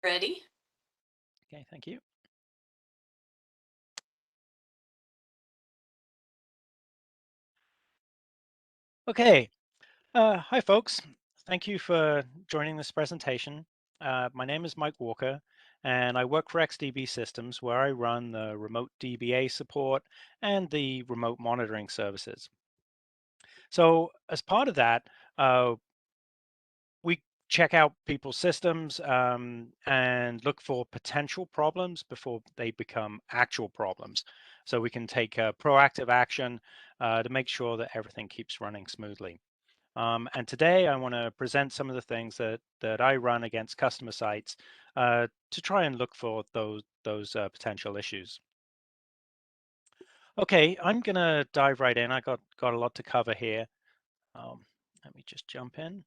Ready? Okay, thank you. Okay, hi folks. Thank you for joining this presentation. My name is Mike Walker, and I work for XDB Systems, where I run the remote DBA support and the remote monitoring services. So as part of that, we check out people's systems and look for potential problems before they become actual problems. So we can take proactive action to make sure that everything keeps running smoothly. And today I want to present some of the things that I run against customer sites to try and look for those potential issues. Okay, I'm gonna dive right in. I got a lot to cover here. Let me just jump in.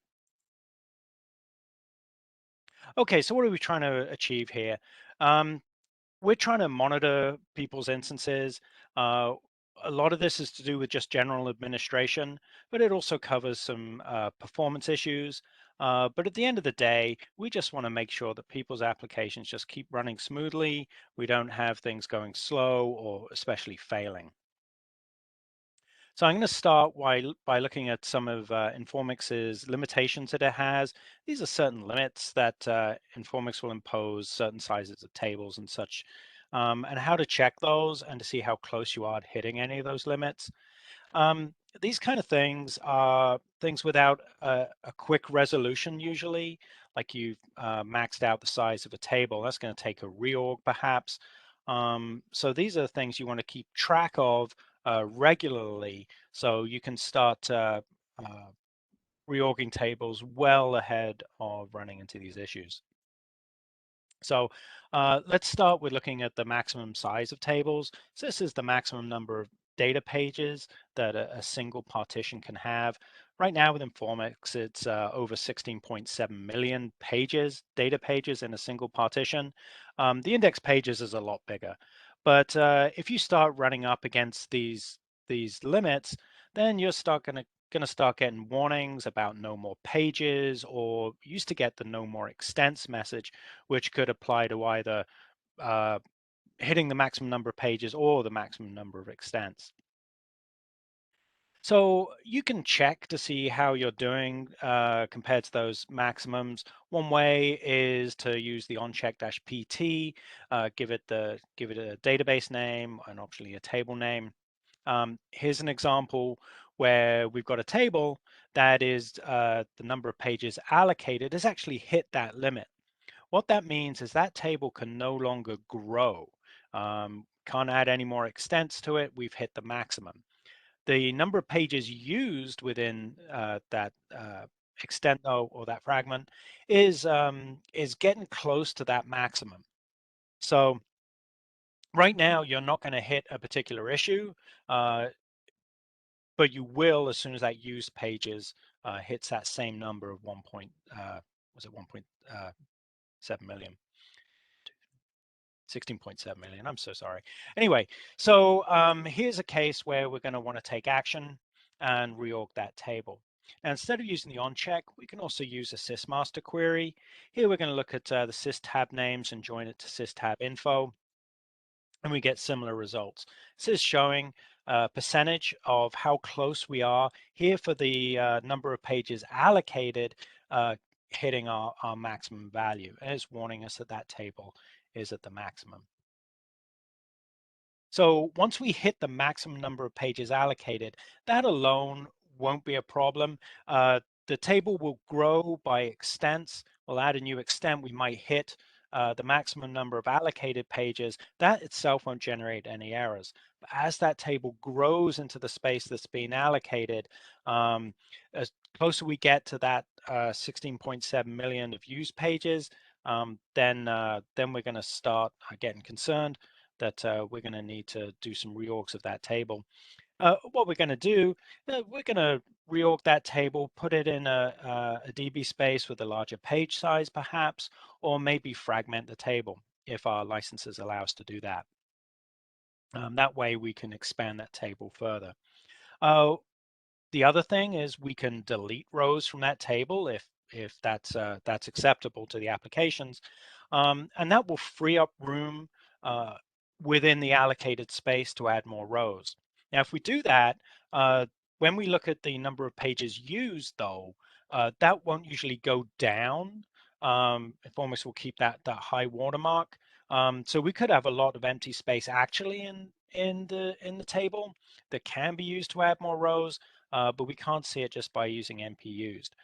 Okay, so what are we trying to achieve here? Um, we're trying to monitor people's instances. Uh, a lot of this is to do with just general administration, but it also covers some performance issues. But at the end of the day, we just want to make sure that people's applications just keep running smoothly. We don't have things going slow or especially failing. So I'm going to start by looking at some of Informix's limitations that it has. These are certain limits that Informix will impose, certain sizes of tables and such, and how to check those and to see how close you are to hitting any of those limits. These kind of things are things without a quick resolution usually, like you've maxed out the size of a table. That's going to take a reorg perhaps. So these are things you want to keep track of regularly so you can start reorging tables well ahead of running into these issues. So let's start with looking at the maximum size of tables. So this is the maximum number of data pages that a single partition can have. Right now with Informix, it's over 16.7 million pages, data pages in a single partition. The index pages is a lot bigger. But if you start running up against these limits, then you're going to start getting warnings about no more pages, or used to get the no more extents message, which could apply to either uh, hitting the maximum number of pages or the maximum number of extents. So you can check to see how you're doing compared to those maximums. One way is to use the oncheck-pt, give it a database name and optionally a table name. Here's an example where we've got a table that is the number of pages allocated has actually hit that limit. What that means is that table can no longer grow. Can't add any more extents to it. We've hit the maximum. The number of pages used within that extent or that fragment is getting close to that maximum. So right now you're not going to hit a particular issue, but you will as soon as that used pages hits that same number of 1.7 million. 16.7 million. I'm so sorry. Anyway, so here's a case where we're going to want to take action and reorg that table. Now, instead of using the onCheck, we can also use a sysmaster query. Here we're going to look at the systab names and join it to systab info, and we get similar results. This is showing a percentage of how close we are here for the number of pages allocated hitting our maximum value, and it's warning us that that table is at the maximum. So once we hit the maximum number of pages allocated, that alone won't be a problem. The table will grow by extents. We'll add a new extent. We might hit the maximum number of allocated pages. That itself won't generate any errors. But as that table grows into the space that's being allocated, as closer we get to that 16.7 million of used pages, then we're going to start getting concerned that we're going to need to do some reorgs of that table. What we're going to do, we're going to reorg that table, put it in a DB space with a larger page size perhaps, or maybe fragment the table if our licenses allow us to do that. That way we can expand that table further. The other thing is we can delete rows from that table if if that's acceptable to the applications, and that will free up room within the allocated space to add more rows. Now, if we do that, when we look at the number of pages used, though, that won't usually go down. Informix will keep that high watermark. So we could have a lot of empty space actually in the table that can be used to add more rows, but we can't see it just by using NP used.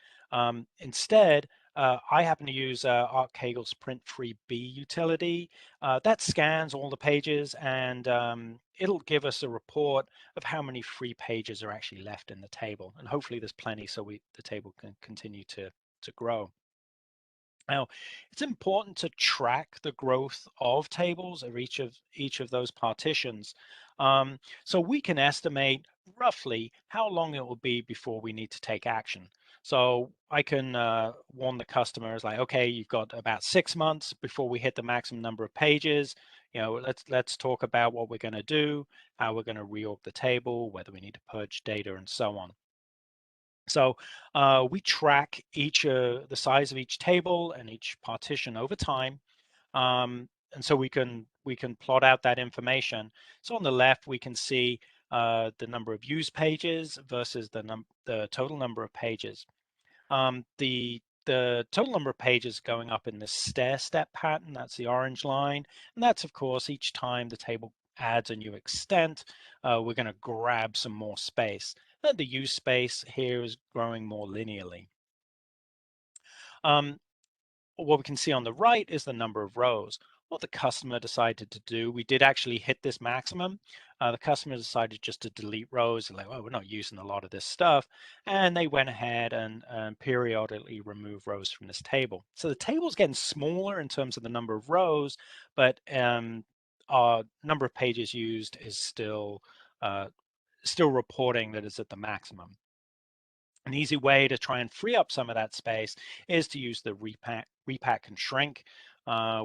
Instead, I happen to use Art Cagel's print-free-b utility. That scans all the pages, and it'll give us a report of how many free pages are actually left in the table. And hopefully there's plenty so the table can continue to grow. Now, it's important to track the growth of tables or each of those partitions, so we can estimate roughly how long it will be before we need to take action. So I can warn the customers like, okay, you've got about 6 months before we hit the maximum number of pages. Let's talk about what we're going to do, how we're going to reorg the table, whether we need to purge data, and so on. So we track the size of each table and each partition over time, and so we can plot out that information. So on the left, we can see the number of used pages versus the total number of pages. The total number of pages going up in this stair-step pattern. That's the orange line, and that's of course each time the table adds a new extent, we're going to grab some more space. And the use space here is growing more linearly. What we can see on the right is the number of rows. What the customer decided to do, we did actually hit this maximum. The customer decided just to delete rows. Like, well, we're not using a lot of this stuff. And they went ahead and periodically remove rows from this table. So the table's getting smaller in terms of the number of rows, but our number of pages used is still reporting that it's at the maximum. An easy way to try and free up some of that space is to use the repack and shrink,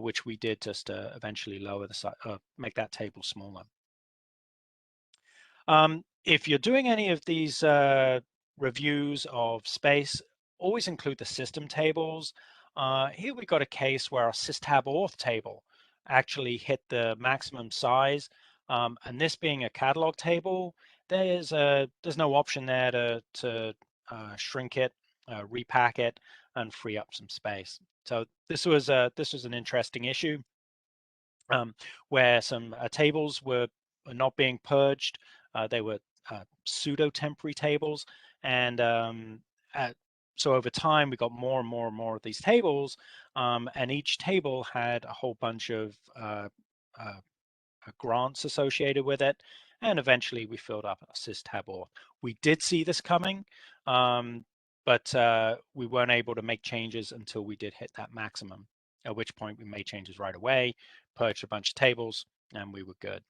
which we did just to eventually lower the size, make that table smaller. If you're doing any of these reviews of space, always include the system tables. Here we've got a case where our sysptnhdr table actually hit the maximum size, and this being a catalog table, there's no option there to shrink it, repack it, and free up some space. So this was an interesting issue, where some tables were not being purged. They were pseudo temporary tables, and so over time we got more and more and more of these tables, and each table had a whole bunch of grants associated with it, and eventually we filled up sysptnhdr. We did see this coming, but we weren't able to make changes until we did hit that maximum, at which point we made changes right away, purged a bunch of tables, and we were good.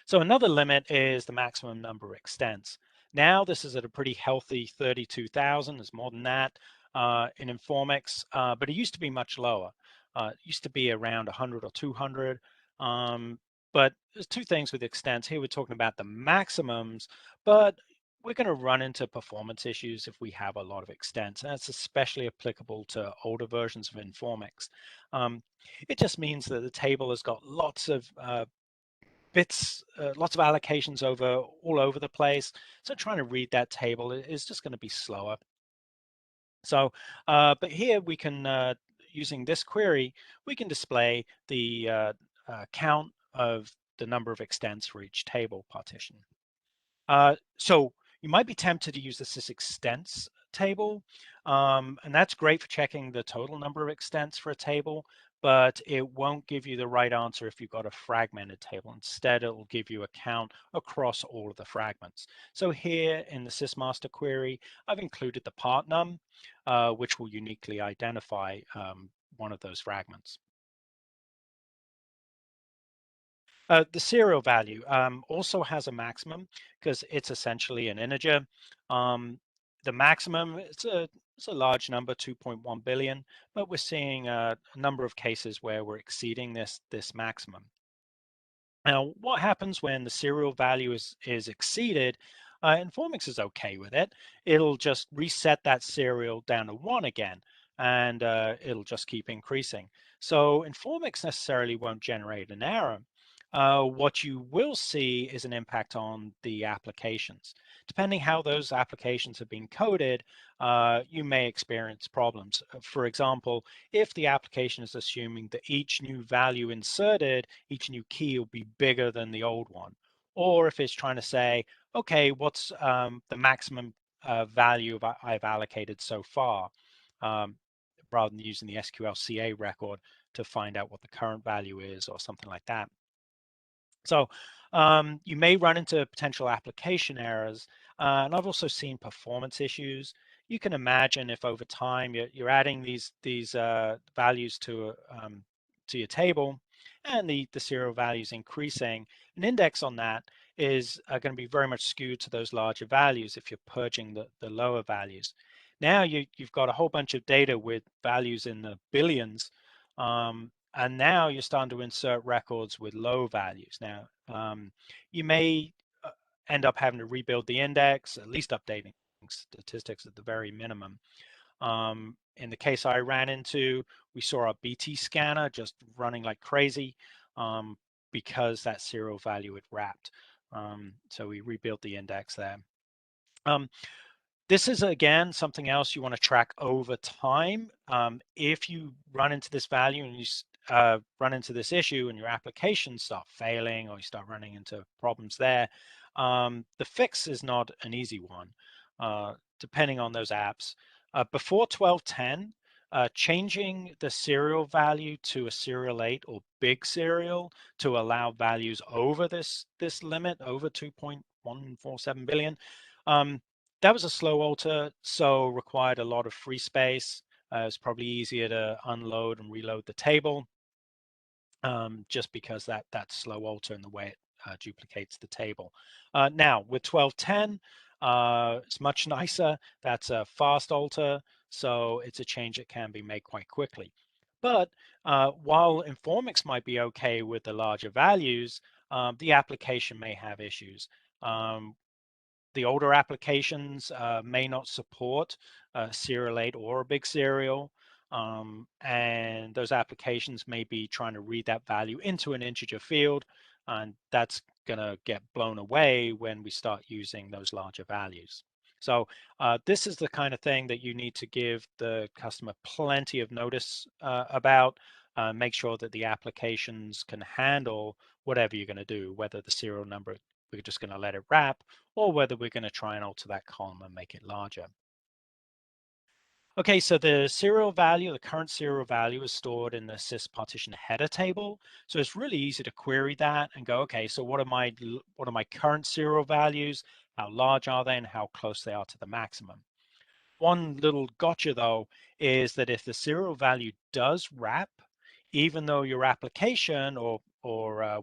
So another limit is the maximum number of extents. Now this is at a pretty healthy 32,000. There's more than that in Informix, but it used to be much lower. It used to be around 100 or 200. But there's two things with extents. Here we're talking about the maximums, but we're going to run into performance issues if we have a lot of extents. And that's especially applicable to older versions of Informix. It just means that the table has got lots of bits, lots of allocations all over the place. So trying to read that table is just going to be slower. So, but here we can, using this query, we can display the count of the number of extents for each table partition. So you might be tempted to use the sysextents table, and that's great for checking the total number of extents for a table, but it won't give you the right answer if you've got a fragmented table. Instead, it will give you a count across all of the fragments. So here in the sysmaster query, I've included the part num, which will uniquely identify one of those fragments. The serial value also has a maximum because it's essentially an integer. The maximum, it's a large number, 2.1 billion, but we're seeing a number of cases where we're exceeding this maximum. Now, what happens when the serial value is exceeded? Informix is okay with it. It'll just reset that serial down to 1 again, and it'll just keep increasing. So Informix necessarily won't generate an error. What you will see is an impact on the applications. Depending how those applications have been coded, you may experience problems. For example, if the application is assuming that each new value inserted, each new key will be bigger than the old one, or if it's trying to say, okay, what's the maximum value I've allocated so far, um, rather than using the SQL record to find out what the current value is or something like that. So you may run into potential application errors, and I've also seen performance issues. You can imagine if over time you're adding these values to your table, and the serial values increasing, an index on that is going to be very much skewed to those larger values if you're purging the lower values. Now you've got a whole bunch of data with values in the billions, and now you're starting to insert records with low values. Now, you may end up having to rebuild the index, at least updating statistics at the very minimum. In the case I ran into, we saw our BT scanner just running like crazy because that serial value had wrapped. So we rebuilt the index there. This is, again, something else you want to track over time. If you run into this value and you run into this issue and your applications start failing or you start running into problems there, the fix is not an easy one, depending on those apps. Before 12.10, changing the serial value to a serial 8 or big serial to allow values over this limit, over 2.147 billion, that was a slow alter, so required a lot of free space. It's probably easier to unload and reload the table, just because that slow alter and the way it duplicates the table. Now with 12.10, it's much nicer. That's a fast alter, so it's a change that can be made quite quickly. But while Informix might be okay with the larger values, the application may have issues. The older applications may not support serial 8 or a big serial, and those applications may be trying to read that value into an integer field, and that's going to get blown away when we start using those larger values. So this is the kind of thing that you need to give the customer plenty of notice about. Make sure that the applications can handle whatever you're going to do, whether the serial number, we're just going to let it wrap, or whether we're going to try and alter that column and make it larger. Okay, so the serial value, the current serial value is stored in the sys partition header table. So it's really easy to query that and go, okay, so what are my current serial values? How large are they and how close they are to the maximum? One little gotcha though is that if the serial value does wrap, even though your application or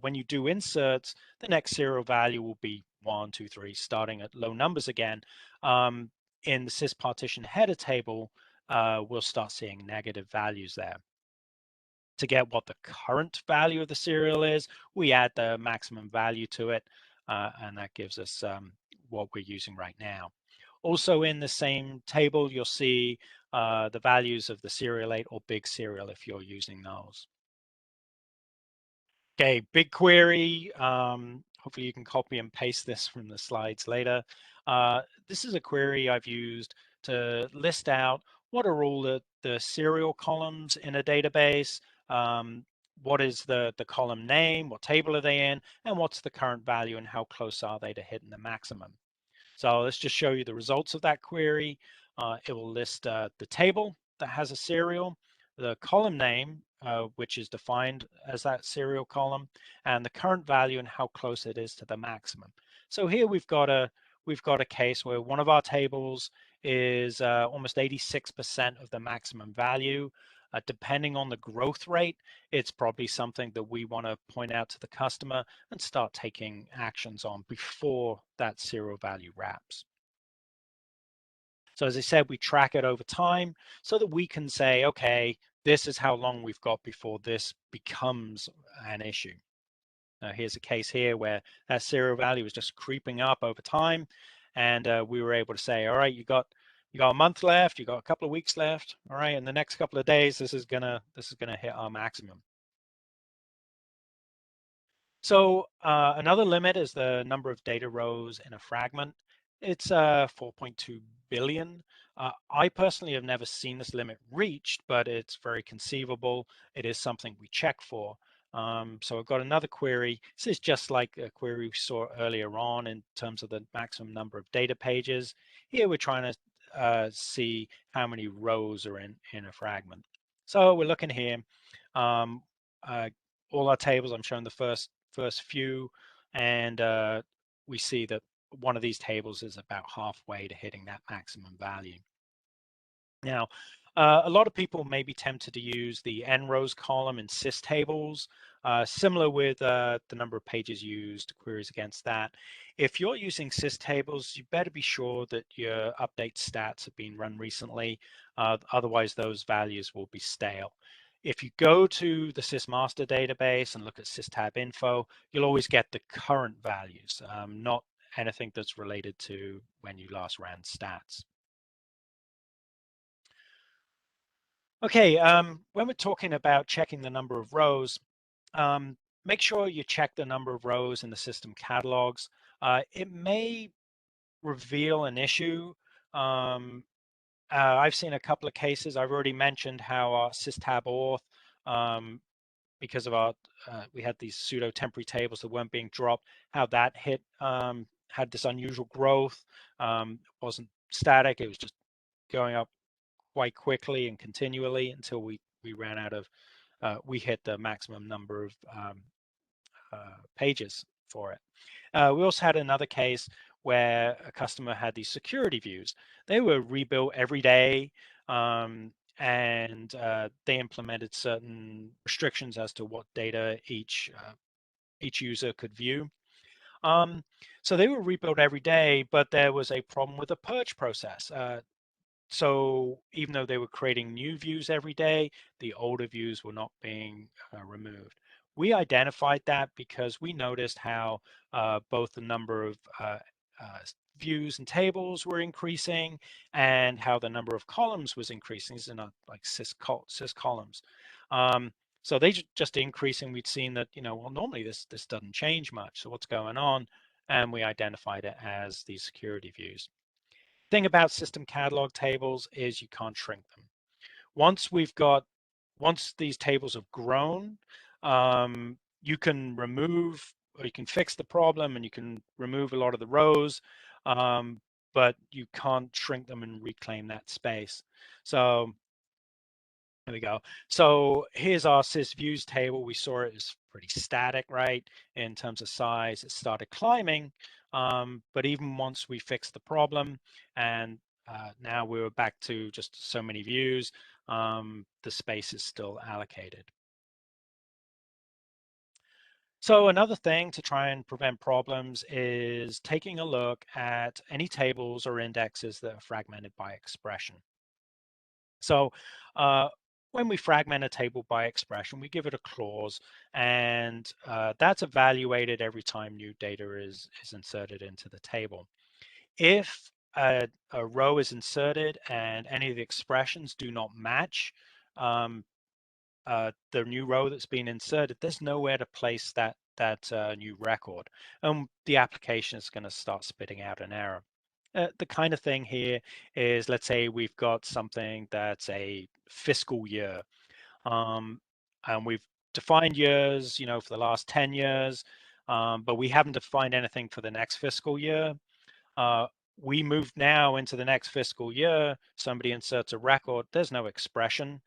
when you do inserts, the next serial value will be 1, 2, 3, starting at low numbers again. In the sys partition header table, we'll start seeing negative values there. To get what the current value of the serial is, we add the maximum value to it, and that gives us what we're using right now. Also in the same table, you'll see the values of the serial 8 or big serial if you're using those. Okay, BigQuery. Hopefully you can copy and paste this from the slides later. This is a query I've used to list out what are all the serial columns in a database, what is the column name, what table are they in, and what's the current value and how close are they to hitting the maximum. So let's just show you the results of that query. It will list the table that has a serial, the column name, which is defined as that serial column, and the current value and how close it is to the maximum. So here we've got a case where one of our tables is almost 86% of the maximum value. Depending on the growth rate, it's probably something that we want to point out to the customer and start taking actions on before that serial value wraps. So as I said, we track it over time so that we can say, okay, this is how long we've got before this becomes an issue. Here's a case here where that serial value is just creeping up over time. and we were able to say, all right, you got a month left, you got a couple of weeks left, all right, in the next couple of days, this is gonna hit our maximum. So another limit is the number of data rows in a fragment. It's 4.2 billion. I personally have never seen this limit reached, but it's very conceivable. It is something we check for. So I've got another query. This is just like a query we saw earlier on in terms of the maximum number of data pages. Here we're trying to see how many rows are in a fragment. So we're looking here. Um, all our tables, I'm showing the first few, and we see that one of these tables is about halfway to hitting that maximum value. Now, a lot of people may be tempted to use the n rows column in sys tables, similar with the number of pages used, queries against that. If you're using sys tables, you better be sure that your update stats have been run recently, otherwise those values will be stale. If you go to the sysmaster database and look at systab info, you'll always get the current values, not anything that's related to when you last ran stats. Okay, when we're talking about checking the number of rows, make sure you check the number of rows in the system catalogs. It may reveal an issue. I've seen a couple of cases. I've already mentioned how our systab auth, because of our, we had these pseudo temporary tables that weren't being dropped, how that hit, had this unusual growth. It wasn't static, it was just going up quite quickly and continually until we ran out of, we hit the maximum number of pages for it. We also had another case where a customer had these security views. They were rebuilt every day, and they implemented certain restrictions as to what data each user could view. So they were rebuilt every day, but there was a problem with the purge process. So even though they were creating new views every day, the older views were not being removed. We identified that because we noticed how both the number of views and tables were increasing and how the number of columns was increasing. These are not like sys columns. So they just increasing. We'd seen that, well, normally this doesn't change much. So what's going on? And we identified it as these security views. Thing about system catalog tables is you can't shrink them. Once these tables have grown, you can remove, or you can fix the problem and you can remove a lot of the rows, but you can't shrink them and reclaim that space. So there we go. So here's our sysviews table. We saw it as pretty static, right? In terms of size, it started climbing. But even once we fixed the problem and now we were back to just so many views, the space is still allocated. So another thing to try and prevent problems is taking a look at any tables or indexes that are fragmented by expression. So when we fragment a table by expression, we give it a clause, and that's evaluated every time new data is inserted into the table. If a row is inserted and any of the expressions do not match the new row that's been inserted, there's nowhere to place that new record, and the application is going to start spitting out an error. The kind of thing here is, let's say we've got something that's a fiscal year, and we've defined years, for the last 10 years, but we haven't defined anything for the next fiscal year. We move now into the next fiscal year, somebody inserts a record, there's no expression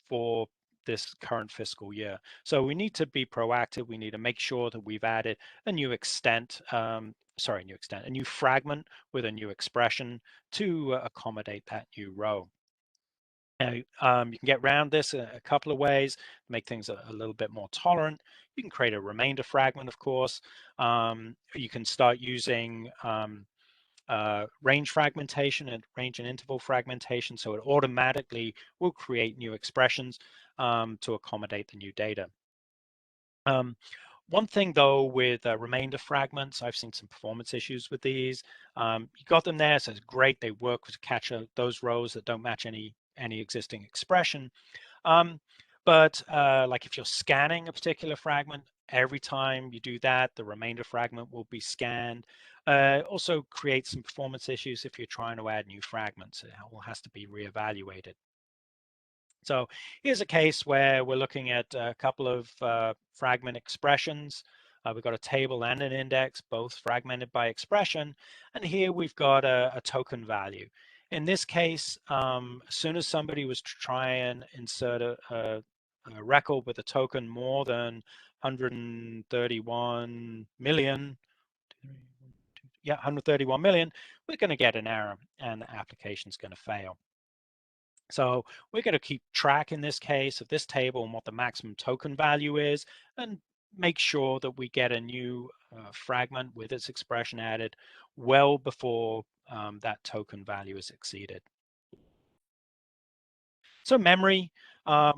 for this current fiscal year. So we need to be proactive. We need to make sure that we've added a new a new fragment with a new expression to accommodate that new row. Now, you can get around this a couple of ways, make things a little bit more tolerant. You can create a remainder fragment, of course. You can start using range fragmentation and range and interval fragmentation, so it automatically will create new expressions to accommodate the new data. One thing though with remainder fragments, I've seen some performance issues with these. You got them there, so it's great. They work to catch those rows that don't match any existing expression. But like if you're scanning a particular fragment, every time you do that, the remainder fragment will be scanned. Also creates some performance issues if you're trying to add new fragments. It all has to be reevaluated. So here's a case where we're looking at a couple of fragment expressions. We've got a table and an index, both fragmented by expression. And here we've got a token value. In this case, as soon as somebody was to try and insert a record with a token more than 131 million, yeah, 131 million, we're going to get an error and the application's going to fail. So we're going to keep track in this case of this table and what the maximum token value is, and make sure that we get a new fragment with its expression added well before that token value is exceeded. So memory,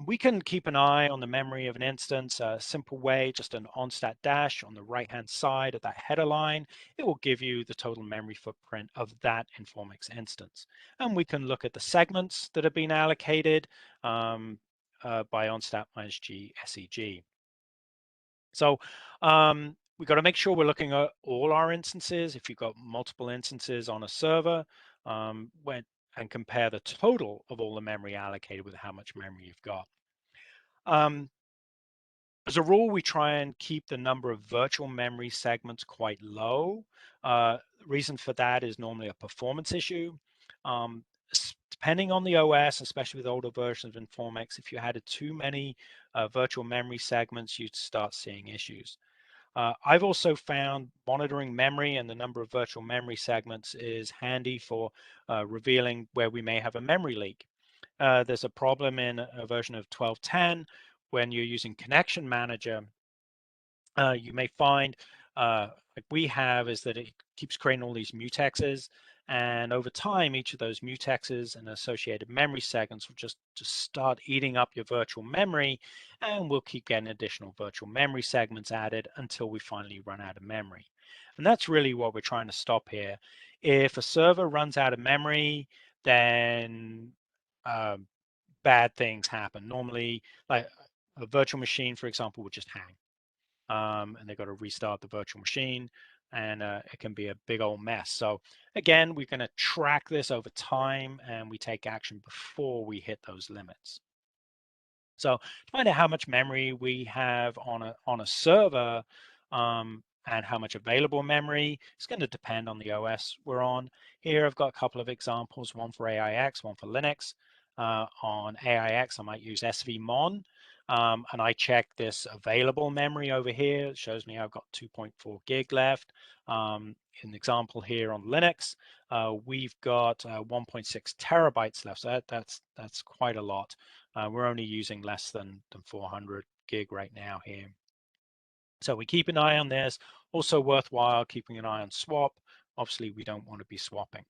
we can keep an eye on the memory of an instance. A simple way, just an onstat dash on the right-hand side of that header line. It will give you the total memory footprint of that Informix instance. And we can look at the segments that have been allocated by onstat -g seg. So we've got to make sure we're looking at all our instances. If you've got multiple instances on a server, and compare the total of all the memory allocated with how much memory you've got. As a rule, we try and keep the number of virtual memory segments quite low. Reason for that is normally a performance issue. Depending on the OS, especially with older versions of Informix, if you added too many virtual memory segments, you'd start seeing issues. I've also found monitoring memory and the number of virtual memory segments is handy for revealing where we may have a memory leak. There's a problem in a version of 12.10 when you're using Connection Manager. You may find, like we have, is that it keeps creating all these mutexes, and over time, each of those mutexes and associated memory segments will just start eating up your virtual memory, and we'll keep getting additional virtual memory segments added until we finally run out of memory. And that's really what we're trying to stop here. If a server runs out of memory, then bad things happen. Normally, like a virtual machine, for example, would just hang. And they've got to restart the virtual machine, and it can be a big old mess. So again, we're going to track this over time, and we take action before we hit those limits. So to find out how much memory we have on a server and how much available memory, it's going to depend on the OS we're on. Here I've got a couple of examples, one for AIX, one for Linux. On AIX, I might use svmon. And I check this available memory over here. It shows me I've got 2.4 gig left. In the example here on Linux, we've got 1.6 terabytes left. So that's quite a lot. We're only using less than 400 gig right now here. So we keep an eye on this. Also worthwhile keeping an eye on swap. Obviously, we don't want to be swapping.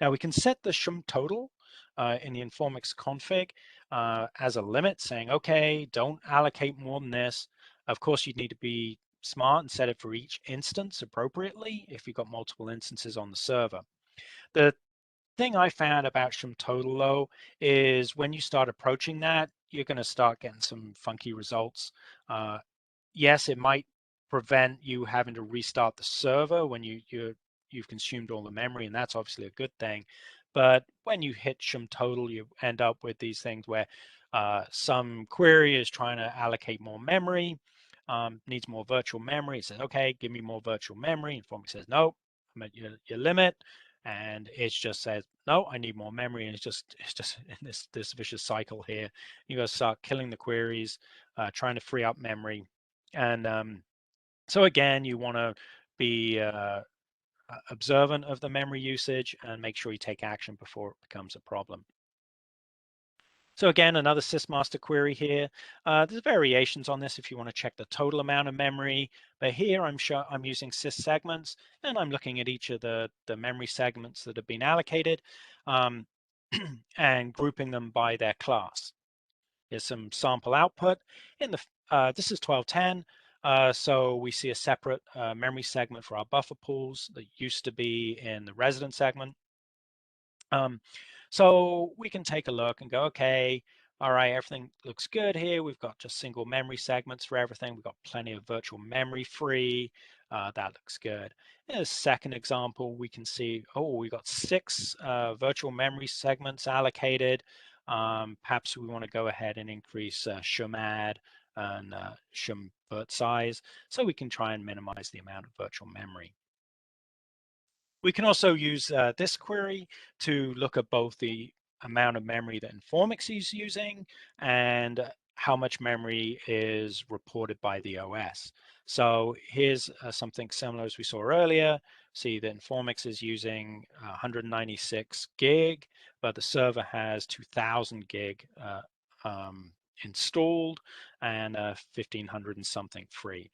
Now we can set the shum total in the Informix config as a limit, saying, okay, don't allocate more than this. Of course, you need to be smart and set it for each instance appropriately if you've got multiple instances on the server. The thing I found about shum total though is when you start approaching that, you're going to start getting some funky results. Yes, it might prevent you having to restart the server when you've consumed all the memory, and that's obviously a good thing. But when you hit shum total, you end up with these things where some query is trying to allocate more memory, needs more virtual memory. It says, okay, give me more virtual memory. Informix says, no, I'm at your limit. And it just says, no, I need more memory. And it's just in this vicious cycle here. You got to start killing the queries, trying to free up memory. And so again, you want to be observant of the memory usage and make sure you take action before it becomes a problem. So again, another sysmaster query here. There's variations on this if you want to check the total amount of memory, but here I'm using sys segments, and I'm looking at each of the memory segments that have been allocated and grouping them by their class. Here's some sample output. In the this is 1210. So we see a separate memory segment for our buffer pools that used to be in the resident segment. So we can take a look and go, okay, all right, everything looks good here. We've got just single memory segments for everything. We've got plenty of virtual memory free. That looks good. In a second example, we can see, oh, we got 6 virtual memory segments allocated. Perhaps we want to go ahead and increase shumad and shum vert size so we can try and minimize the amount of virtual memory. We can also use this query to look at both the amount of memory that Informix is using and how much memory is reported by the OS. So here's something similar as we saw earlier. See that Informix is using 196 gig, but the server has 2000 gig installed and 1500 and something free.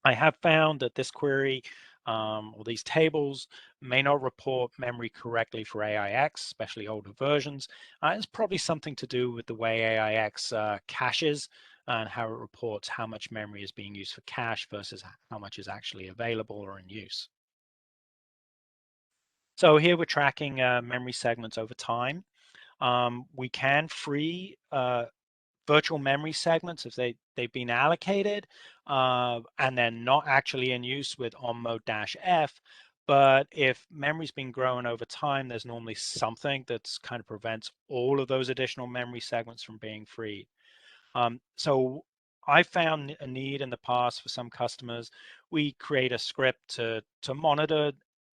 I have found that this query or these tables may not report memory correctly for AIX, especially older versions. It's probably something to do with the way AIX caches and how it reports how much memory is being used for cache versus how much is actually available or in use. So here we're tracking memory segments over time. We can free virtual memory segments if they've been allocated and they're not actually in use with on mode -F. But if memory's been growing over time, there's normally something that's kind of prevents all of those additional memory segments from being freed. So I found a need in the past for some customers. We create a script to monitor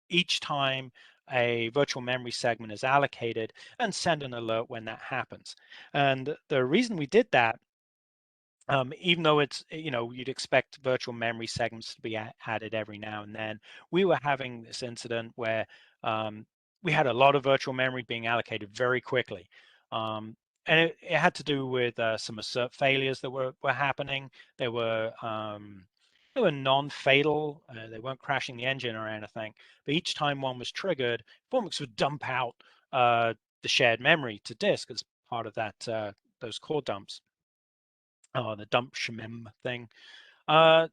each time a virtual memory segment is allocated and send an alert when that happens. And the reason we did that, even though it's, you'd expect virtual memory segments to be added every now and then, we were having this incident where we had a lot of virtual memory being allocated very quickly. And it had to do with some assert failures that were happening. They were non-fatal. They weren't crashing the engine or anything. But each time one was triggered, Informix would dump out the shared memory to disk as part of that those core dumps. The dump shmim thing. But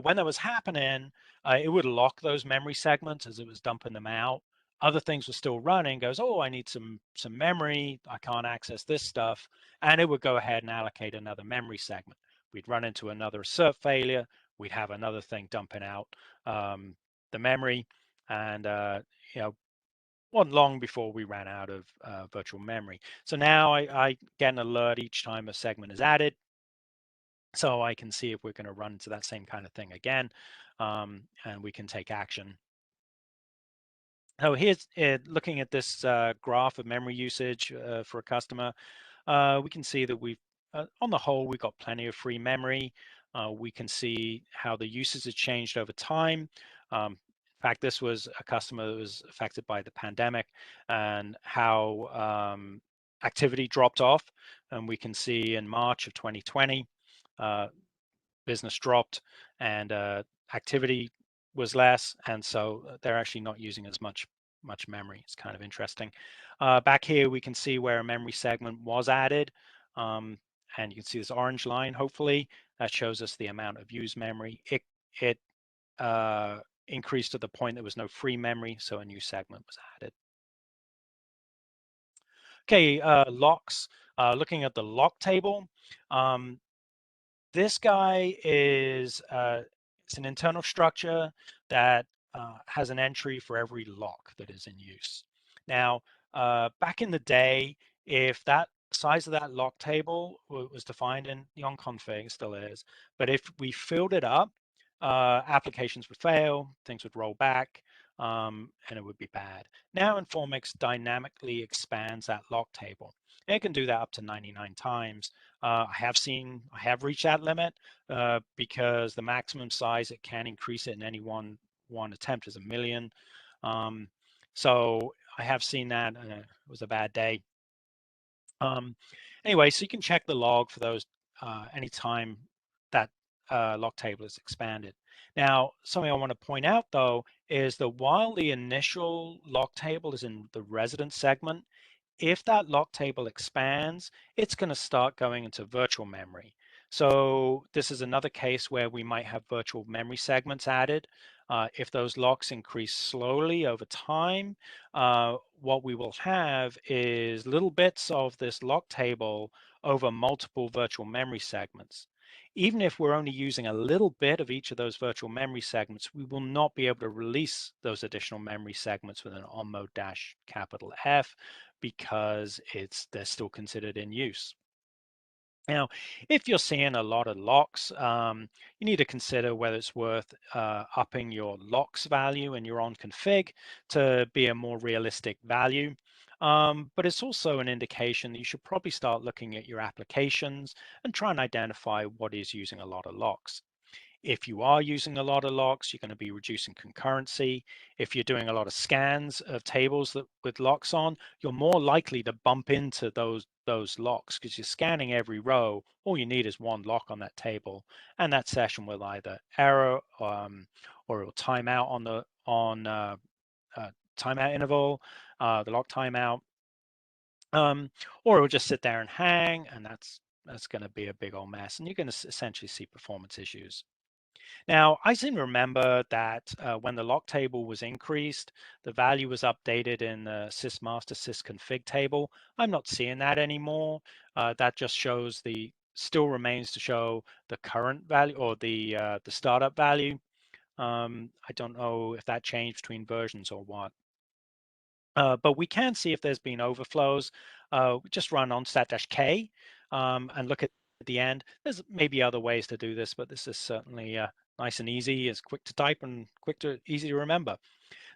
when that was happening, it would lock those memory segments as it was dumping them out. Other things were still running, goes, oh, I need some memory. I can't access this stuff. And it would go ahead and allocate another memory segment. We'd run into another assert failure. We'd have another thing dumping out the memory. And, wasn't long before we ran out of virtual memory. So now I get an alert each time a segment is added. So I can see if we're going to run into that same kind of thing again, and we can take action. So here's looking at this graph of memory usage for a customer. We can see that we've, on the whole, we've got plenty of free memory. We can see how the usage has changed over time. In fact, this was a customer that was affected by the pandemic and how activity dropped off. And we can see in March of 2020, business dropped and activity was less, and so they're actually not using as much memory. It's kind of interesting. Back here we can see where a memory segment was added, and you can see this orange line. Hopefully that shows us the amount of used memory. It increased to the point there was no free memory, so a new segment was added. Okay, locks. Looking at the lock table, this guy is it's an internal structure that has an entry for every lock that is in use. Now, back in the day, if that size of that lock table was defined in the onConfig, still is, but if we filled it up, applications would fail, things would roll back, and it would be bad. Now Informix dynamically expands that lock table. It can do that up to 99 times. I have reached that limit because the maximum size it can increase it in any one attempt is 1 million. So I have seen that, and it was a bad day. Anyway, so you can check the log for those anytime that lock table is expanded. Now, something I want to point out though is that while the initial lock table is in the resident segment, if that lock table expands, it's going to start going into virtual memory. So this is another case where we might have virtual memory segments added. If those locks increase slowly over time, what we will have is little bits of this lock table over multiple virtual memory segments. Even if we're only using a little bit of each of those virtual memory segments, we will not be able to release those additional memory segments with an on mode dash capital F because they're still considered in use. Now, if you're seeing a lot of locks, you need to consider whether it's worth upping your locks value in your on config to be a more realistic value. But it's also an indication that you should probably start looking at your applications and try and identify what is using a lot of locks. If you are using a lot of locks, you're going to be reducing concurrency. If you're doing a lot of scans of tables with locks on, you're more likely to bump into those locks because you're scanning every row. All you need is one lock on that table, and that session will either error or it'll time out on the timeout interval, the lock timeout, or it'll just sit there and hang, and that's going to be a big old mess, and you're going to essentially see performance issues. Now, I seem to remember that when the lock table was increased, the value was updated in the sysmaster sysconfig table. I'm not seeing that anymore. That just shows still remains to show the current value or the startup value. I don't know if that changed between versions or what. But we can see if there's been overflows. Just run on stat-k and look at the end. There's maybe other ways to do this, but this is certainly nice and easy. It's quick to type and easy to remember.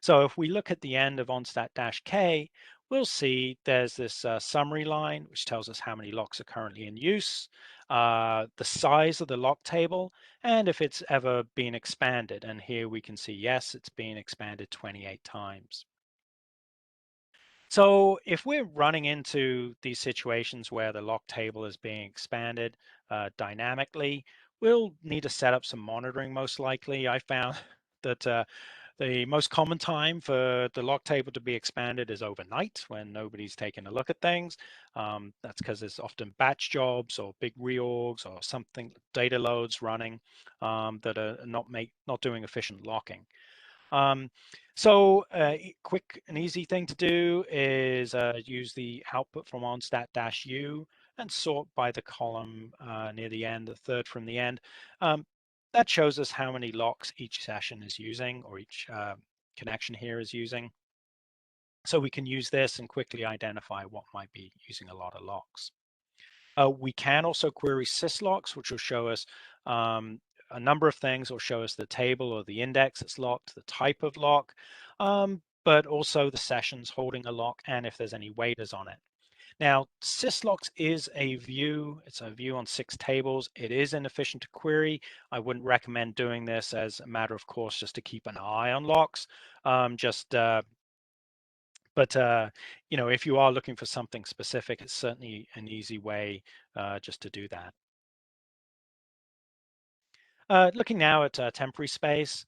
So if we look at the end of onstat-k, we'll see there's this summary line, which tells us how many locks are currently in use, the size of the lock table, and if it's ever been expanded. And here we can see, yes, it's been expanded 28 times. So if we're running into these situations where the lock table is being expanded dynamically, we'll need to set up some monitoring most likely. I found that the most common time for the lock table to be expanded is overnight when nobody's taking a look at things. That's because there's often batch jobs or big reorgs or something, data loads running that are not doing efficient locking. So quick and easy thing to do is use the output from onstat-u and sort by the column near the end, the third from the end. That shows us how many locks each session is using or each connection here is using. So we can use this and quickly identify what might be using a lot of locks. We can also query syslocks, which will show us a number of things. Will show us the table or the index that's locked, the type of lock, but also the sessions holding a lock and if there's any waiters on it. Now, syslocks is a view. It's a view on 6 tables. It is inefficient to query. I wouldn't recommend doing this as a matter of course just to keep an eye on locks. But if you are looking for something specific, it's certainly an easy way just to do that. Looking now at temporary space,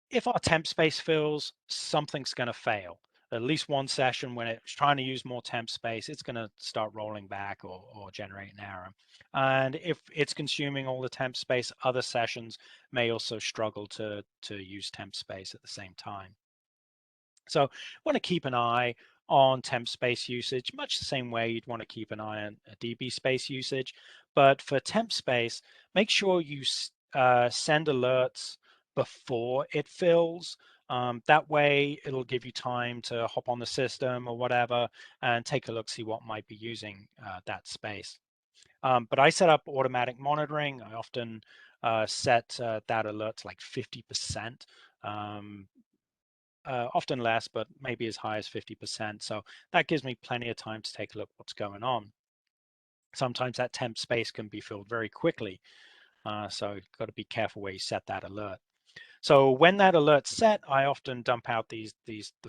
if our temp space fills, something's going to fail. At least one session when it's trying to use more temp space, it's going to start rolling back or generate an error. And if it's consuming all the temp space, other sessions may also struggle to use temp space at the same time. So want to keep an eye on temp space usage, much the same way you'd want to keep an eye on a DB space usage. But for temp space, make sure you send alerts before it fills. That way, it'll give you time to hop on the system or whatever and take a look, see what might be using that space. But I set up automatic monitoring. I often set that alert to like 50%. Often less, but maybe as high as 50%. So that gives me plenty of time to take a look what's going on. Sometimes that temp space can be filled very quickly. So you've got to be careful where you set that alert. So when that alert's set, I often dump out the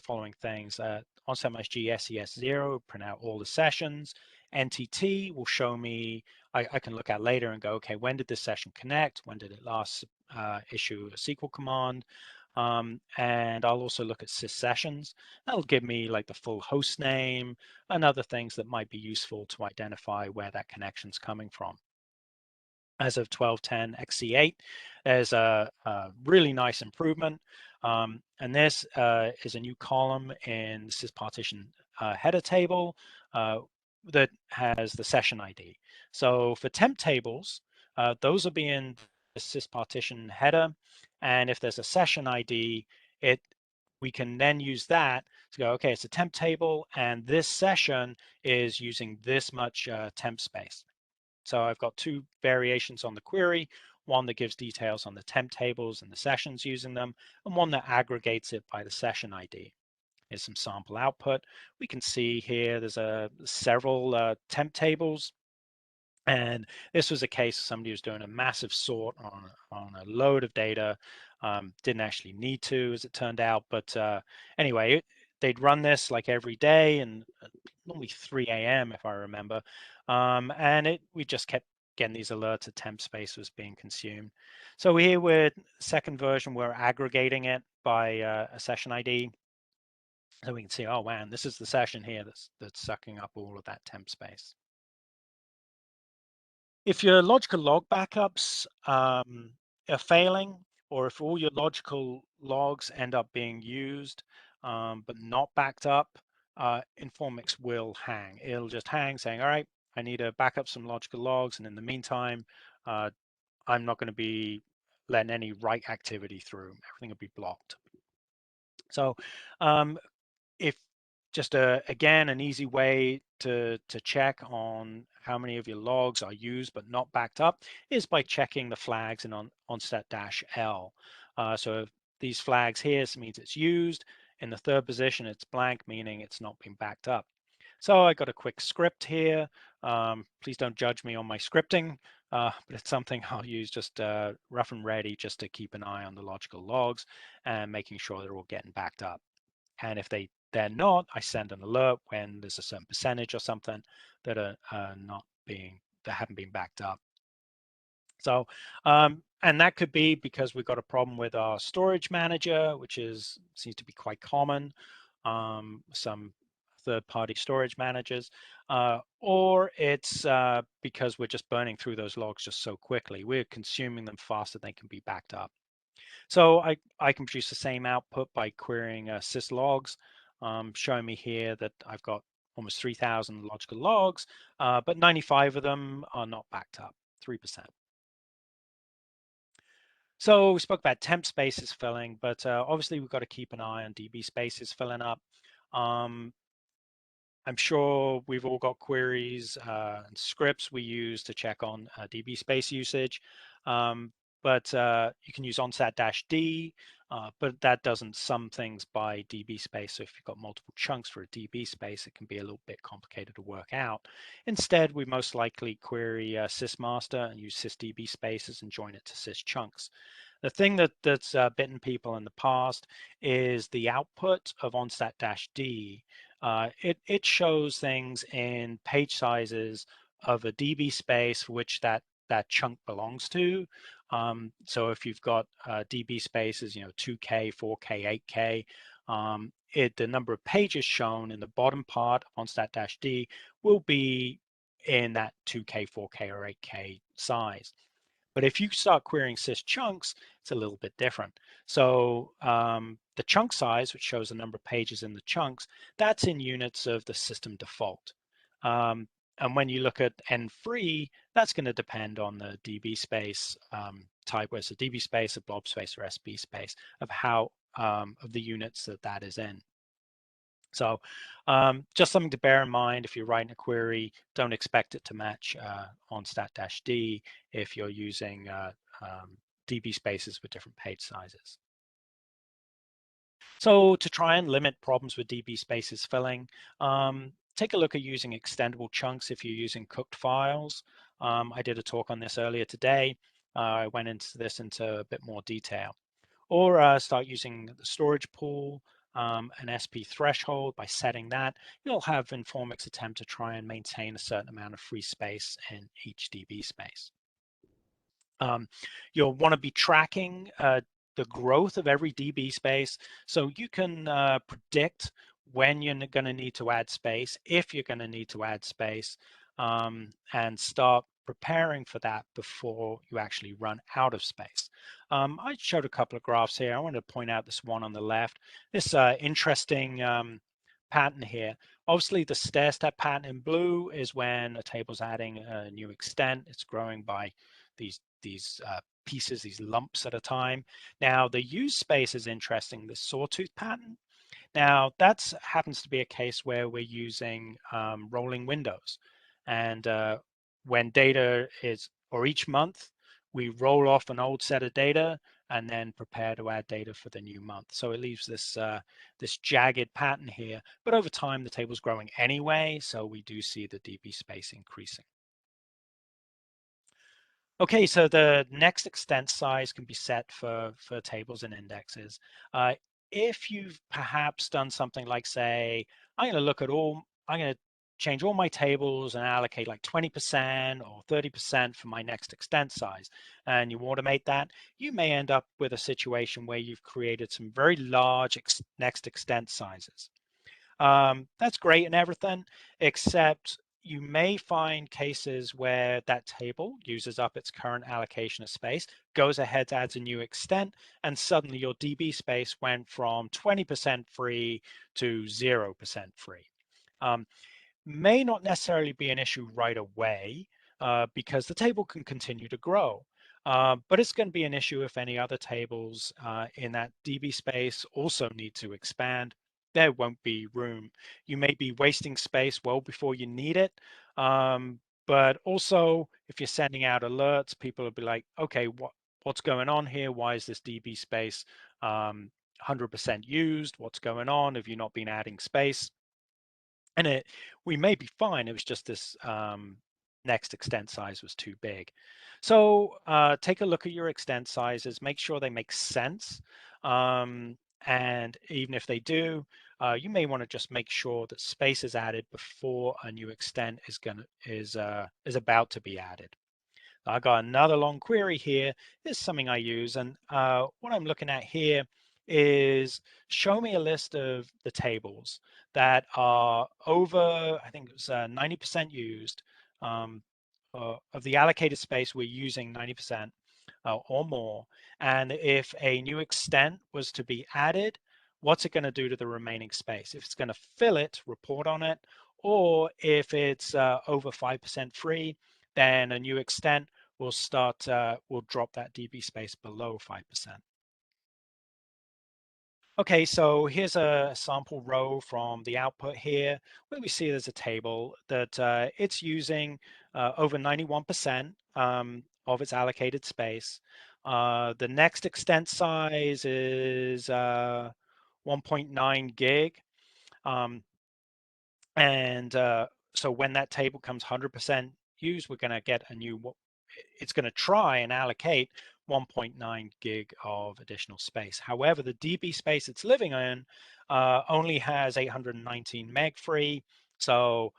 following things. onset-g ses0, print out all the sessions. NTT will show me, I can look at later and go, okay, when did this session connect? When did it last issue a SQL command? And I'll also look at syssessions. That'll give me like the full host name and other things that might be useful to identify where that connection's coming from. as of 12.10 XC8. There's a really nice improvement. And this is a new column in the syspartition header table that has the session ID. So for temp tables, those will be in the syspartition header. And if there's a session ID, we can then use that to go, okay, it's a temp table, and this session is using this much temp space. So I've got two variations on the query, one that gives details on the temp tables and the sessions using them, and one that aggregates it by the session ID. Here's some sample output. We can see here there's several temp tables. And this was a case of somebody who's doing a massive sort on a load of data. Didn't actually need to, as it turned out. But anyway, they'd run this like every day, and normally 3 a.m. if I remember. And we just kept getting these alerts that temp space was being consumed. So here with second version, we're aggregating it by a session ID. So we can see, oh man, this is the session here that's sucking up all of that temp space. If your logical log backups are failing, or if all your logical logs end up being used but not backed up, Informix will hang. It'll just hang saying, all right, I need to back up some logical logs, and in the meantime, I'm not going to be letting any write activity through. Everything will be blocked. So if just again, an easy way to check on how many of your logs are used but not backed up is by checking the flags in onset-L. So if these flags here means it's used. In the third position, it's blank, meaning it's not been backed up. So I got a quick script here. Please don't judge me on my scripting, but it's something I'll use just rough and ready just to keep an eye on the logical logs and making sure they're all getting backed up. And if they're not, I send an alert when there's a certain percentage or something that are that haven't been backed up. So, and that could be because we've got a problem with our storage manager, which seems to be quite common. Some third-party storage managers, or it's because we're just burning through those logs just so quickly. We're consuming them faster than they can be backed up. So I can produce the same output by querying syslogs, showing me here that I've got almost 3,000 logical logs, but 95 of them are not backed up, 3%. So we spoke about temp spaces filling, but obviously we've got to keep an eye on DBSpaces filling up. I'm sure we've all got queries and scripts we use to check on DBSpace usage. But you can use onset-D, but that doesn't sum things by DBSpace. So if you've got multiple chunks for a DBSpace, it can be a little bit complicated to work out. Instead, we most likely query sysmaster and use sysdbspaces and join it to syschunks. The thing that's bitten people in the past is the output of onset-D. It shows things in page sizes of a DBSpace for which that chunk belongs to. So if you've got DBSpaces, 2K, 4K, 8K, the number of pages shown in the bottom part of onset-D will be in that 2K, 4K, or 8K size. But if you start querying syschunks, it's a little bit different. So the chunk size, which shows the number of pages in the chunks, that's in units of the system default. And when you look at N-free, that's going to depend on the DBSpace type, whether it's a DBSpace, a blob space, or SB space, of how of the units that is in. So just something to bear in mind if you're writing a query, don't expect it to match onset-D if you're using DBSpaces with different page sizes. So to try and limit problems with DBSpaces filling, take a look at using extendable chunks if you're using cooked files. I did a talk on this earlier today. I went into this into a bit more detail. Or start using the storage pool, an SP threshold. By setting that, you'll have Informix attempt to try and maintain a certain amount of free space in each DBSpace. You'll want to be tracking the growth of every DBSpace, so you can predict when you're going to need to add space, if you're going to need to add space, and start preparing for that before you actually run out of space. I showed a couple of graphs here. I wanted to point out this one on the left. This interesting pattern here. Obviously, the stair-step pattern in blue is when a table's adding a new extent. It's growing by these pieces, these lumps at a time. Now, the use space is interesting, the sawtooth pattern. Now, that happens to be a case where we're using rolling windows. And when data is, or each month, we roll off an old set of data and then prepare to add data for the new month. So it leaves this, this jagged pattern here. But over time, the table's growing anyway, so we do see the DB space increasing. Okay, so the next extent size can be set for tables and indexes. If you've perhaps done something like, say, I'm going to change all my tables and allocate like 20% or 30% for my next extent size, and you automate that, you may end up with a situation where you've created some very large next extent sizes. That's great and everything, except you may find cases where that table uses up its current allocation of space, goes ahead, adds a new extent, and suddenly your DB space went from 20% free to 0% free. May not necessarily be an issue right away because the table can continue to grow. But it's going to be an issue if any other tables in that DB space also need to expand. There won't be room. You may be wasting space well before you need it. But also, if you're sending out alerts, people will be like, okay, what's going on here? Why is this DB space 100% used? What's going on? Have you not been adding space? And we may be fine. It was just this next extent size was too big. So take a look at your extent sizes, make sure they make sense. And even if they do, you may want to just make sure that space is added before a new extent is about to be added. I got another long query here. This is something I use, and what I'm looking at here is show me a list of the tables that are over, I think it was 90% used. Of the allocated space, we're using 90% or more. And if a new extent was to be added, what's it going to do to the remaining space? If it's going to fill it, report on it, or if it's over 5% free, then a new extent will drop that DB space below 5%. Okay, so here's a sample row from the output here, where we see there's a table that it's using over 91% of its allocated space. The next extent size is 1.9 gig. So when that table comes 100% used, we're going to get a new, it's going to try and allocate 1.9 gig of additional space. However, the DB space it's living in only has 819 meg free. So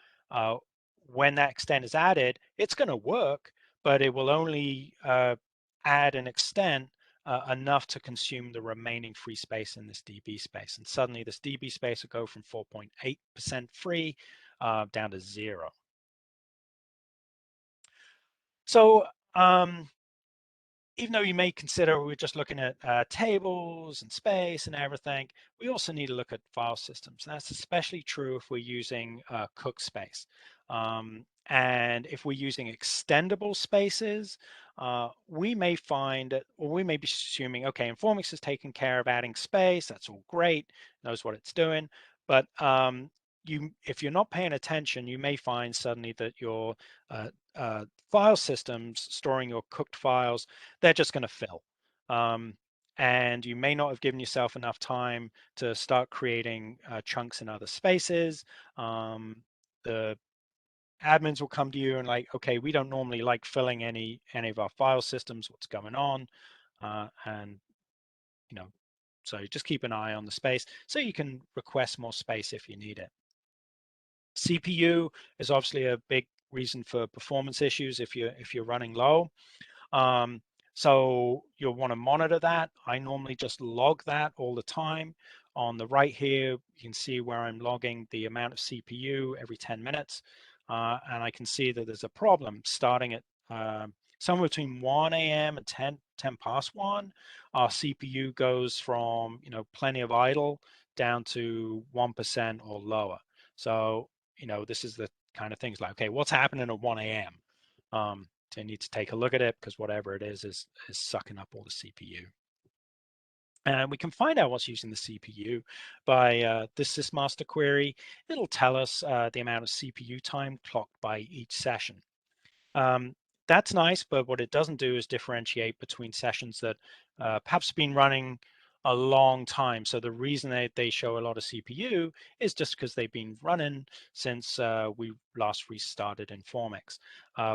when that extent is added, it's going to work, but it will only add an extent enough to consume the remaining free space in this DB space. And suddenly this DB space will go from 4.8% free down to 0. So even though you may consider we're just looking at tables and space and everything, we also need to look at file systems. And that's especially true if we're using cook space. And if we're using extendable spaces, we may find, or we may be assuming, okay, Informix is taking care of adding space. That's all great, knows what it's doing. But if you're not paying attention, you may find suddenly that your file systems storing your cooked files, they're just going to fill. And you may not have given yourself enough time to start creating chunks in other spaces. The admins will come to you and like, okay, we don't normally like filling any of our file systems. What's going on? And so just keep an eye on the space so you can request more space if you need it. CPU is obviously a big reason for performance issues if you're running low. So you'll want to monitor that. I normally just log that all the time. On the right here, you can see where I'm logging the amount of CPU every 10 minutes. And I can see that there's a problem starting at somewhere between 1 a.m. and 10 past 1, our CPU goes from, plenty of idle down to 1% or lower. So, this is the kind of things like, okay, what's happening at 1 a.m.? So you need to take a look at it, because whatever it is sucking up all the CPU. And we can find out what's using the CPU by this sysmaster query. It'll tell us the amount of CPU time clocked by each session. That's nice, but what it doesn't do is differentiate between sessions that perhaps have been running a long time. So the reason they show a lot of CPU is just because they've been running since we last restarted Informix,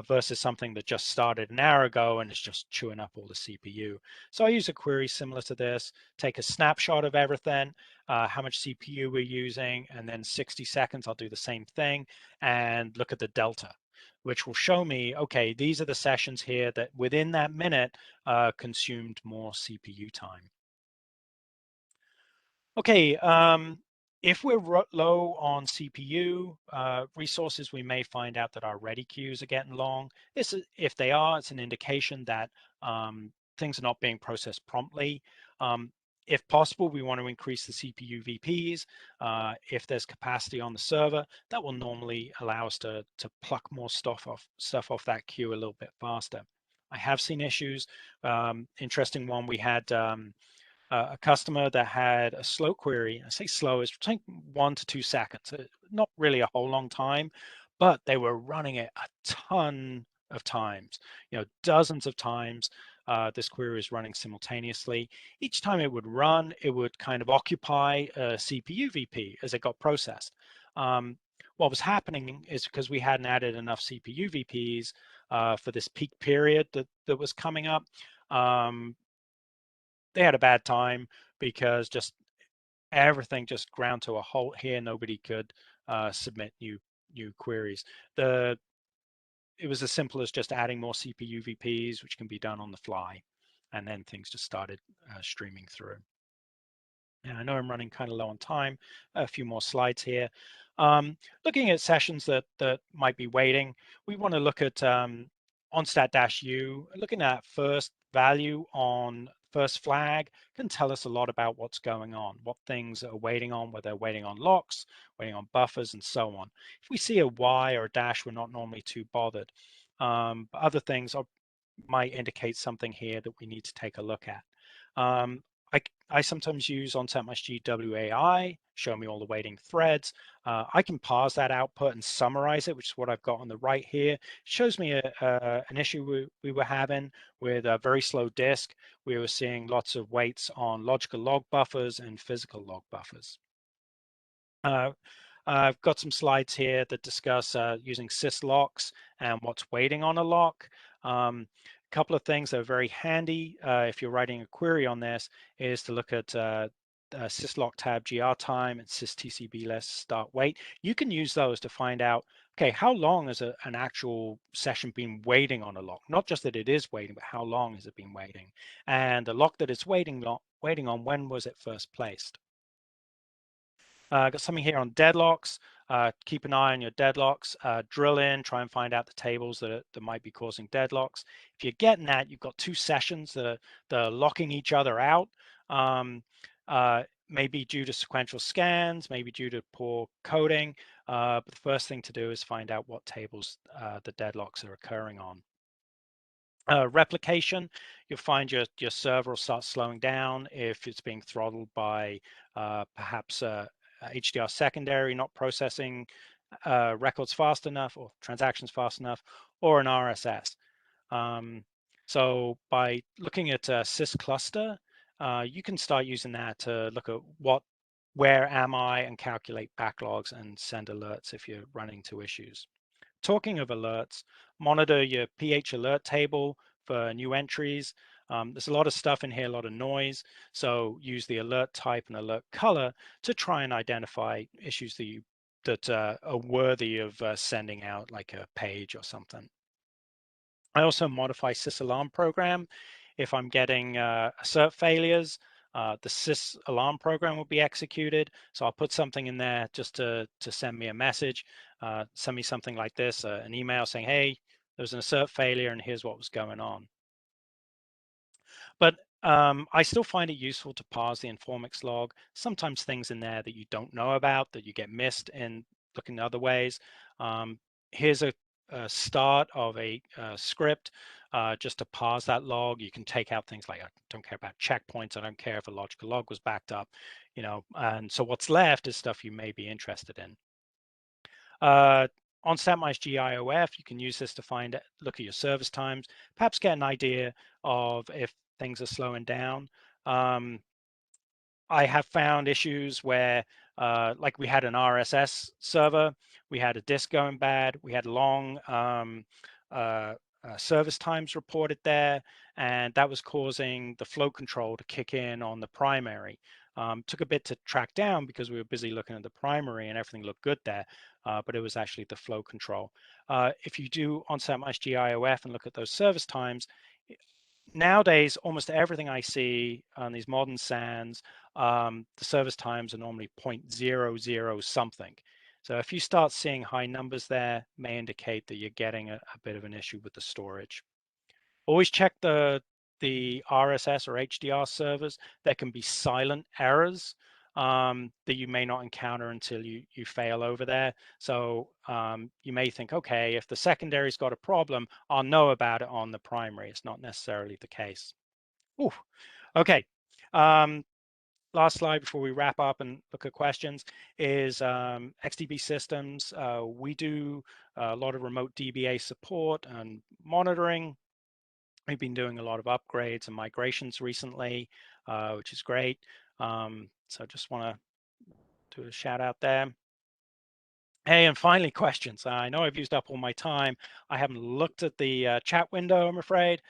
versus something that just started an hour ago and is just chewing up all the CPU. So I use a query similar to this, take a snapshot of everything, how much CPU we're using, and then 60 seconds, I'll do the same thing and look at the delta, which will show me, okay, these are the sessions here that within that minute consumed more CPU time. Okay, if we're low on CPU resources, we may find out that our ready queues are getting long. If they are, it's an indication that things are not being processed promptly. If possible, we want to increase the CPU VPs. If there's capacity on the server, that will normally allow us to pluck more stuff off that queue a little bit faster. I have seen issues. Interesting one, we had a customer that had a slow query. I say slow, it's taking 1 to 2 seconds, not really a whole long time, but they were running it a ton of times, dozens of times. This query is running simultaneously. Each time it would run, it would kind of occupy a CPU VP as it got processed. What was happening is because we hadn't added enough CPU VPs for this peak period that was coming up, they had a bad time because just everything just ground to a halt here. Nobody could submit new queries. It was as simple as just adding more CPU VPs, which can be done on the fly, and then things just started streaming through. And I know I'm running kind of low on time. A few more slides here. Looking at sessions that might be waiting, we want to look at onstat-u. Looking at first value on first flag can tell us a lot about what's going on, what things are waiting on, whether they're waiting on locks, waiting on buffers, and so on. If we see a Y or a dash, we're not normally too bothered. But other things might indicate something here that we need to take a look at. I sometimes use onstat-g WAI, show me all the waiting threads. I can parse that output and summarize it, which is what I've got on the right here. It shows me an issue we were having with a very slow disk. We were seeing lots of waits on logical log buffers and physical log buffers. I've got some slides here that discuss using syslocks and what's waiting on a lock. A couple of things that are very handy if you're writing a query on this is to look at syslock tab gr time and systcbless start wait. You can use those to find out, okay, how long has an actual session been waiting on a lock? Not just that it is waiting, but how long has it been waiting? And the lock that it's waiting on, when was it first placed? Got something here on deadlocks. Keep an eye on your deadlocks. Drill in, try and find out the tables that might be causing deadlocks. If you're getting that, you've got two sessions that are locking each other out. Maybe due to sequential scans, maybe due to poor coding. But the first thing to do is find out what tables the deadlocks are occurring on. Replication, you'll find your server will start slowing down if it's being throttled by perhaps HDR secondary not processing records fast enough or transactions fast enough, or an RSS. So by looking at syscluster, you can start using that to look at where am I, and calculate backlogs and send alerts if you're running into issues. Talking of alerts, monitor your pH alert table for new entries. There's a lot of stuff in here, a lot of noise. So use the alert type and alert color to try and identify issues that are worthy of sending out, like a page or something. I also modify sysalarm program. If I'm getting assert failures, the sysalarm program will be executed. So I'll put something in there just to send me a message, send me something like this, an email saying, hey, was an assert failure, and here's what was going on. But I still find it useful to parse the Informix log. Sometimes things in there that you don't know about, that you get missed in looking other ways. Here's a start of a script just to parse that log. You can take out things like, I don't care about checkpoints. I don't care if a logical log was backed up, and so what's left is stuff you may be interested in. On StatMice you can use this to look at your service times, perhaps get an idea of if things are slowing down. I have found issues where, like we had an RSS server, we had a disk going bad, we had long service times reported there, and that was causing the flow control to kick in on the primary. Took a bit to track down because we were busy looking at the primary and everything looked good there, but it was actually the flow control. If you do on-site GIOF and look at those service times, nowadays, almost everything I see on these modern SANs, the service times are normally 0.00 something. So if you start seeing high numbers there, may indicate that you're getting a bit of an issue with the storage. Always check the RSS or HDR servers. There can be silent errors that you may not encounter until you fail over there. So you may think, okay, if the secondary's got a problem, I'll know about it on the primary. It's not necessarily the case. Ooh, okay. Last slide before we wrap up and look at questions is XDB systems. We do a lot of remote DBA support and monitoring. We've been doing a lot of upgrades and migrations recently, which is great. So just want to do a shout out there. Hey, and finally, questions. I know I've used up all my time. I haven't looked at the chat window, I'm afraid.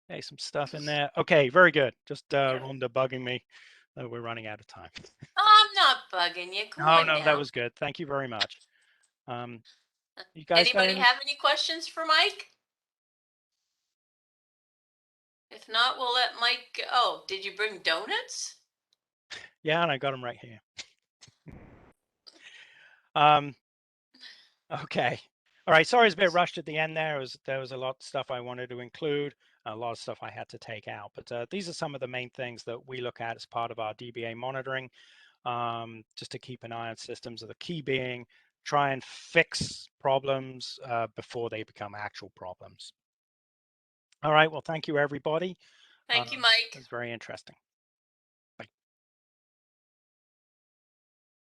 Hey, some stuff in there. Okay, very good. Just Rhonda bugging me. We're running out of time. I'm not bugging you. Come on no, now. that was good. Thank you very much. You guys Anybody have any questions for Mike? If not, we'll let Mike. Oh, did you bring donuts? Yeah, and I got them right here. Okay. All right. Sorry, it's a bit rushed at the end there. There was a lot of stuff I wanted to include, a lot of stuff I had to take out. But these are some of the main things that we look at as part of our DBA monitoring, just to keep an eye on systems. The key being try and fix problems before they become actual problems. All right. Well, thank you, everybody. Thank you, Mike. It's very interesting.